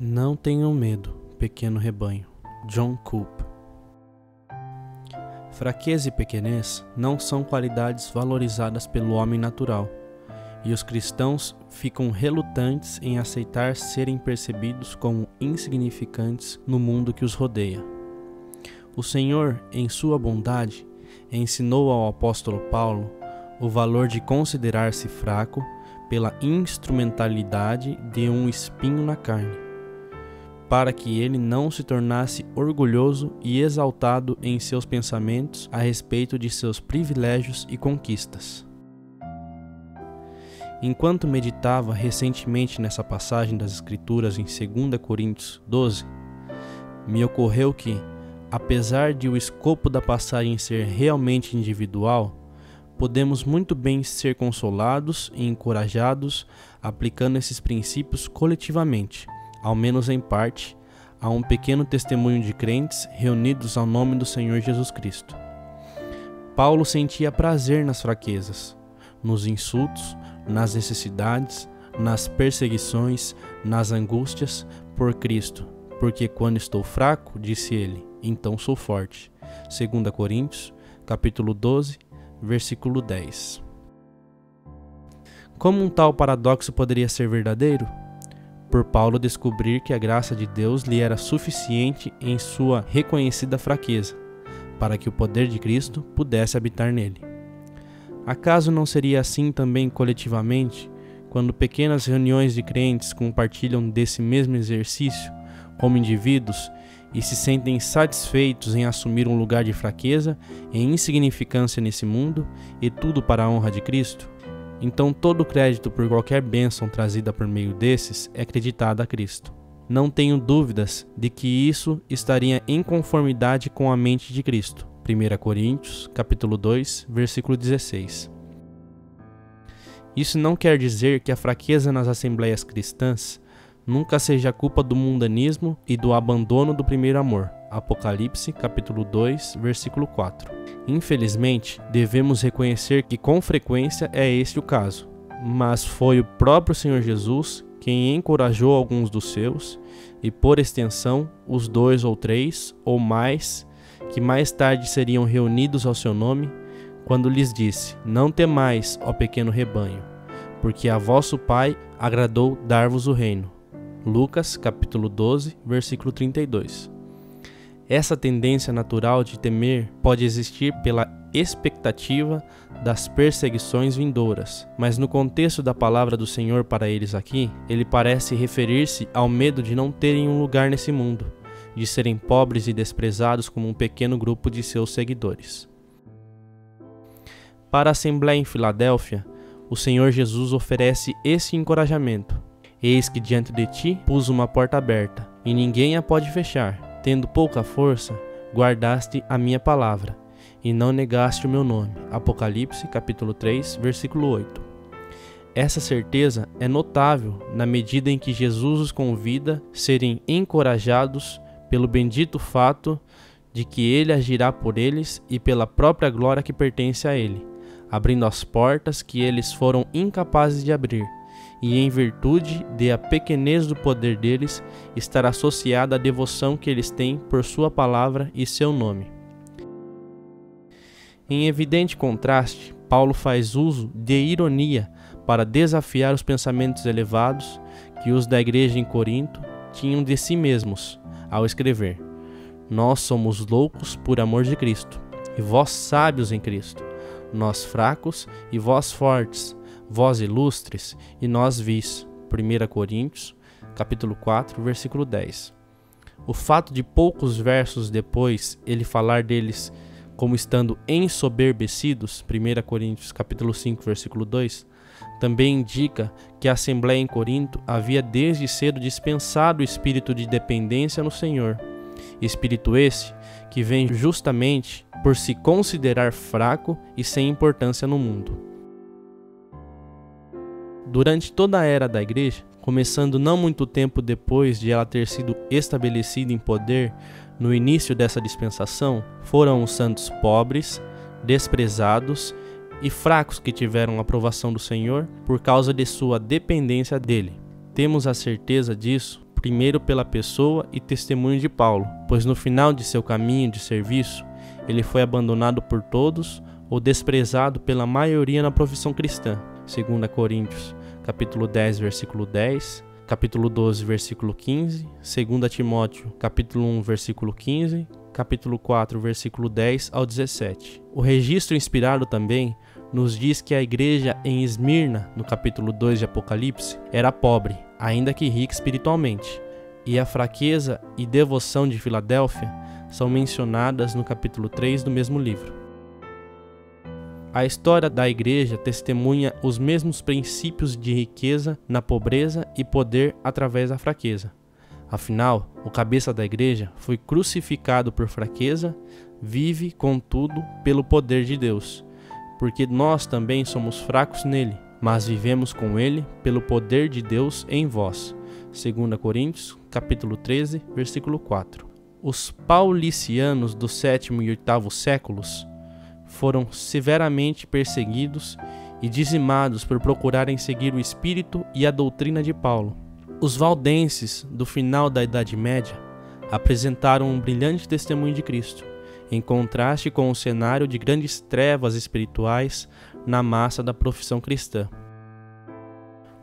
Não tenham medo, pequeno rebanho. John Coop. Fraqueza e pequenez não são qualidades valorizadas pelo homem natural, e os cristãos ficam relutantes em aceitar serem percebidos como insignificantes no mundo que os rodeia. O Senhor, em sua bondade, ensinou ao apóstolo Paulo o valor de considerar-se fraco pela instrumentalidade de um espinho na carne, para que ele não se tornasse orgulhoso e exaltado em seus pensamentos a respeito de seus privilégios e conquistas. Enquanto meditava recentemente nessa passagem das Escrituras em 2 Coríntios 12, me ocorreu que, apesar de o escopo da passagem ser realmente individual, podemos muito bem ser consolados e encorajados aplicando esses princípios coletivamente, ao menos em parte, a um pequeno testemunho de crentes reunidos ao nome do Senhor Jesus Cristo. Paulo sentia prazer nas fraquezas, nos insultos, nas necessidades, nas perseguições, nas angústias por Cristo, porque quando estou fraco, disse ele, então sou forte. 2 Coríntios, capítulo 12, versículo 10. Como um tal paradoxo poderia ser verdadeiro? Por Paulo descobrir que a graça de Deus lhe era suficiente em sua reconhecida fraqueza, para que o poder de Cristo pudesse habitar nele. Acaso não seria assim também coletivamente, quando pequenas reuniões de crentes compartilham desse mesmo exercício, como indivíduos, e se sentem satisfeitos em assumir um lugar de fraqueza e insignificância nesse mundo, e tudo para a honra de Cristo? Então todo o crédito por qualquer bênção trazida por meio desses é acreditado a Cristo. Não tenho dúvidas de que isso estaria em conformidade com a mente de Cristo. 1 Coríntios, capítulo 2, versículo 16. Isso não quer dizer que a fraqueza nas assembleias cristãs nunca seja culpa do mundanismo e do abandono do primeiro amor. Apocalipse, capítulo 2, versículo 4. Infelizmente, devemos reconhecer que com frequência é este o caso, mas foi o próprio Senhor Jesus quem encorajou alguns dos seus, e por extensão, os 2 ou 3 ou mais, que mais tarde seriam reunidos ao seu nome, quando lhes disse: Não temais, ó pequeno rebanho, porque a vosso Pai agradou dar-vos o reino. Lucas, capítulo 12, versículo 32. Essa tendência natural de temer pode existir pela expectativa das perseguições vindouras, mas no contexto da palavra do Senhor para eles aqui, ele parece referir-se ao medo de não terem um lugar nesse mundo, de serem pobres e desprezados como um pequeno grupo de seus seguidores. Para a Assembleia em Filadélfia, o Senhor Jesus oferece esse encorajamento: Eis que diante de ti pus uma porta aberta, e ninguém a pode fechar. Tendo pouca força, guardaste a minha palavra, e não negaste o meu nome. Apocalipse, capítulo 3, versículo 8. Essa certeza é notável na medida em que Jesus os convida a serem encorajados pelo bendito fato de que ele agirá por eles e pela própria glória que pertence a ele, abrindo as portas que eles foram incapazes de abrir, e em virtude de a pequenez do poder deles, estar associada à devoção que eles têm por sua palavra e seu nome. Em evidente contraste, Paulo faz uso de ironia para desafiar os pensamentos elevados que os da igreja em Corinto tinham de si mesmos, ao escrever: Nós somos loucos por amor de Cristo, e vós sábios em Cristo, nós fracos e vós fortes, vós ilustres e nós vis. 1 Coríntios, capítulo 4, versículo 10. O fato de poucos versos depois ele falar deles como estando ensoberbecidos, 1 Coríntios, capítulo 5, versículo 2, também indica que a Assembleia em Corinto havia desde cedo dispensado o espírito de dependência no Senhor. Espírito esse que vem justamente por se considerar fraco e sem importância no mundo. Durante toda a era da igreja, começando não muito tempo depois de ela ter sido estabelecida em poder no início dessa dispensação, foram os santos pobres, desprezados e fracos que tiveram a aprovação do Senhor por causa de sua dependência dele. Temos a certeza disso primeiro pela pessoa e testemunho de Paulo, pois no final de seu caminho de serviço, ele foi abandonado por todos ou desprezado pela maioria na profissão cristã. 2 Coríntios, capítulo 10, versículo 10, capítulo 12, versículo 15, 2 Timóteo, capítulo 1, versículo 15, capítulo 4, versículo 10 ao 17. O registro inspirado também nos diz que a igreja em Esmirna, no capítulo 2 de Apocalipse, era pobre, ainda que rica espiritualmente, e a fraqueza e devoção de Filadélfia são mencionadas no capítulo 3 do mesmo livro. A história da igreja testemunha os mesmos princípios de riqueza na pobreza e poder através da fraqueza. Afinal, o cabeça da igreja foi crucificado por fraqueza, vive, contudo, pelo poder de Deus, porque nós também somos fracos nele, mas vivemos com ele pelo poder de Deus em vós. 2 Coríntios, capítulo 13, versículo 4. Os paulicianos do 7º e 8º séculos foram severamente perseguidos e dizimados por procurarem seguir o espírito e a doutrina de Paulo. Os valdenses do final da Idade Média apresentaram um brilhante testemunho de Cristo, em contraste com o cenário de grandes trevas espirituais na massa da profissão cristã.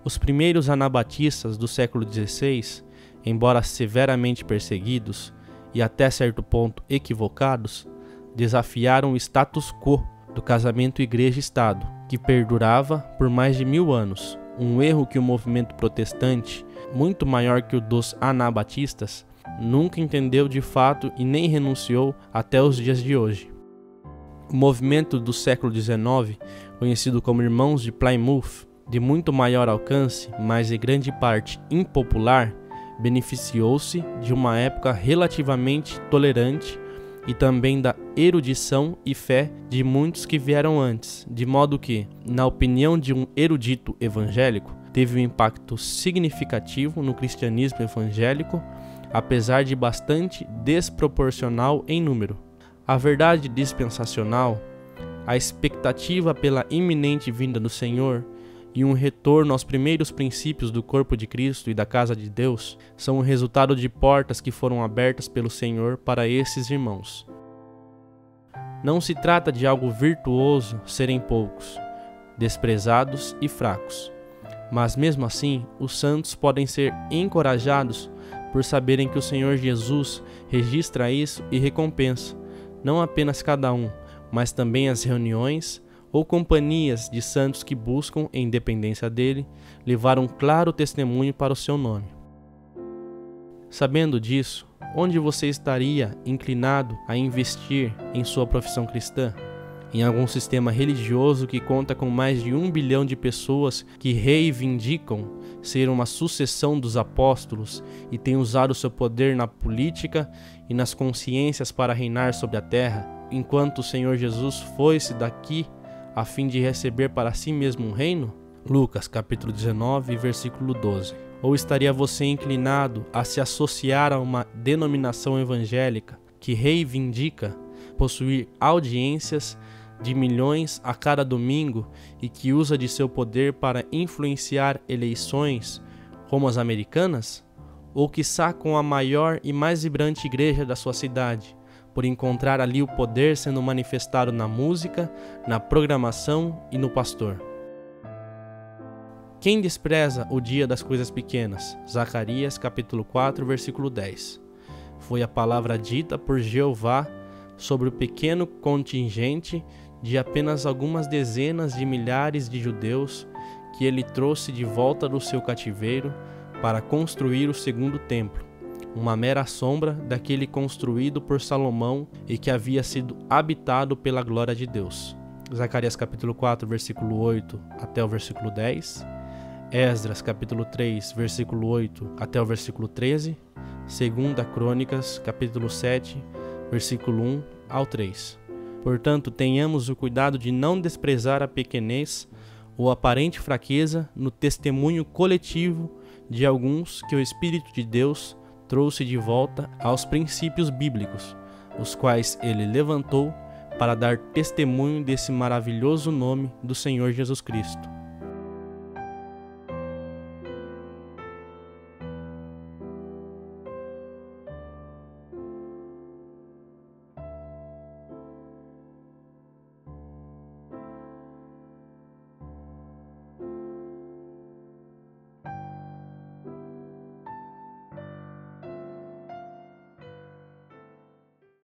Os primeiros anabatistas do século XVI, embora severamente perseguidos e até certo ponto equivocados, desafiaram o status quo do casamento igreja-estado, que perdurava por mais de 1000 anos, um erro que o movimento protestante, muito maior que o dos anabatistas, nunca entendeu de fato e nem renunciou até os dias de hoje. O movimento do século XIX, conhecido como Irmãos de Plymouth, de muito maior alcance, mas em grande parte impopular, beneficiou-se de uma época relativamente tolerante e também da erudição e fé de muitos que vieram antes, de modo que, na opinião de um erudito evangélico, teve um impacto significativo no cristianismo evangélico, apesar de bastante desproporcional em número. A verdade dispensacional, a expectativa pela iminente vinda do Senhor e um retorno aos primeiros princípios do corpo de Cristo e da casa de Deus são o resultado de portas que foram abertas pelo Senhor para esses irmãos. Não se trata de algo virtuoso serem poucos, desprezados e fracos, mas mesmo assim os santos podem ser encorajados por saberem que o Senhor Jesus registra isso e recompensa, não apenas cada um, mas também as reuniões ou companhias de santos que buscam, em dependência dele, levar um claro testemunho para o seu nome. Sabendo disso, onde você estaria inclinado a investir em sua profissão cristã? Em algum sistema religioso que conta com mais de 1 bilhão de pessoas que reivindicam ser uma sucessão dos apóstolos e têm usado seu poder na política e nas consciências para reinar sobre a terra, enquanto o Senhor Jesus foi-se daqui a fim de receber para si mesmo um reino? Lucas capítulo 19, versículo 12. Ou estaria você inclinado a se associar a uma denominação evangélica que reivindica possuir audiências de milhões a cada domingo e que usa de seu poder para influenciar eleições como as americanas? Ou quiçá com a maior e mais vibrante igreja da sua cidade, por encontrar ali o poder sendo manifestado na música, na programação e no pastor? Quem despreza o dia das coisas pequenas? Zacarias capítulo 4, versículo 10. Foi a palavra dita por Jeová sobre o pequeno contingente de apenas algumas dezenas de milhares de judeus que ele trouxe de volta do seu cativeiro para construir o segundo templo, uma mera sombra daquele construído por Salomão e que havia sido habitado pela glória de Deus. Zacarias capítulo 4, versículo 8 até o versículo 10. Esdras capítulo 3, versículo 8 até o versículo 13. 2 Crônicas capítulo 7, versículo 1 ao 3. Portanto, tenhamos o cuidado de não desprezar a pequenez ou aparente fraqueza no testemunho coletivo de alguns que o Espírito de Deus trouxe de volta aos princípios bíblicos, os quais ele levantou para dar testemunho desse maravilhoso nome do Senhor Jesus Cristo.